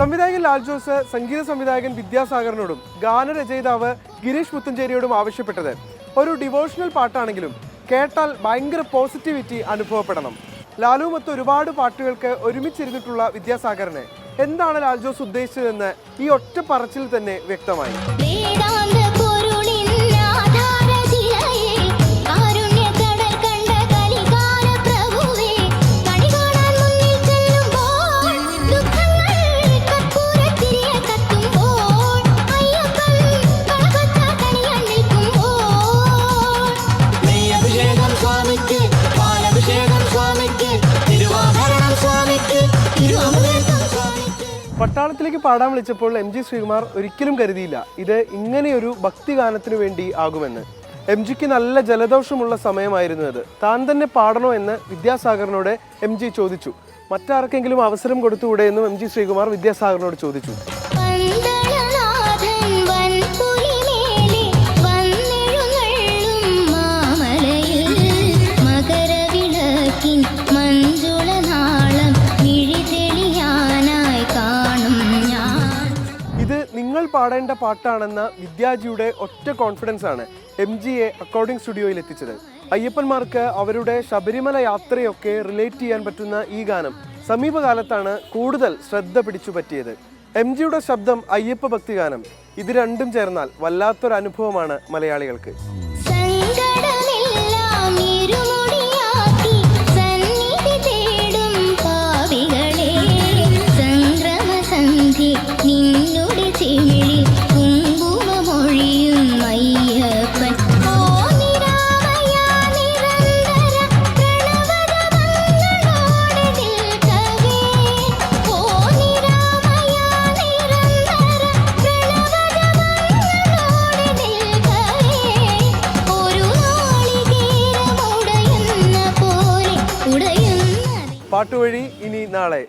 സംവിധായകൻ ലാൽ ജോസ് സംഗീത സംവിധായകൻ വിദ്യാസാഗറിനോടും ഗാനരചയിതാവ് ഗിരീഷ് പുത്തഞ്ചേരിയോടും ആവശ്യപ്പെട്ടത് ഒരു ഡിവോഷണൽ പാട്ടാണെങ്കിലും കേട്ടാൽ ഭയങ്കര പോസിറ്റിവിറ്റി അനുഭവപ്പെടണം. ലാലുമൊത്ത് ഒരുപാട് പാട്ടുകൾക്ക് ഒരുമിച്ചിരുന്നിട്ടുള്ള വിദ്യാസാഗറിനെ എന്താണ് ലാൽ ജോസ് ഉദ്ദേശിച്ചതെന്ന് ഈ ഒറ്റ പറച്ചിൽ തന്നെ വ്യക്തമായി. പട്ടാളത്തിലേക്ക് പാടാൻ വിളിച്ചപ്പോൾ MG ശ്രീകുമാർ ഒരിക്കലും കരുതിയില്ല ഇത് ഇങ്ങനെയൊരു ഭക്തിഗാനത്തിനു വേണ്ടി ആകുമെന്ന്. MGക്ക് നല്ല ജലദോഷമുള്ള സമയമായിരുന്നു അത്. താൻ തന്നെ പാടണോ എന്ന് വിദ്യാസാഗറിനോട് MG ചോദിച്ചു. മറ്റാർക്കെങ്കിലും അവസരം കൊടുത്തുകൂടെ എന്നും MG ശ്രീകുമാർ വിദ്യാസാഗറിനോട് ചോദിച്ചു. നിങ്ങൾ പാടേണ്ട പാട്ടാണെന്ന വിദ്യാജിയുടെ ഒറ്റ കോൺഫിഡൻസ് ആണ് MGയെ റെക്കോർഡിംഗ് സ്റ്റുഡിയോയിൽ എത്തിച്ചത്. അയ്യപ്പന്മാർക്ക് അവരുടെ ശബരിമല യാത്രയൊക്കെ റിലേറ്റ് ചെയ്യാൻ പറ്റുന്ന ഈ ഗാനം സമീപകാലത്താണ് കൂടുതൽ ശ്രദ്ധ പിടിച്ചു പറ്റിയത്. MGയുടെ ശബ്ദം, അയ്യപ്പ ഭക്തി ഗാനം, ഇത് രണ്ടും ചേർന്നാൽ വല്ലാത്തൊരു അനുഭവമാണ് മലയാളികൾക്ക്. പാട്ടുവഴി ഇനി നാളെ.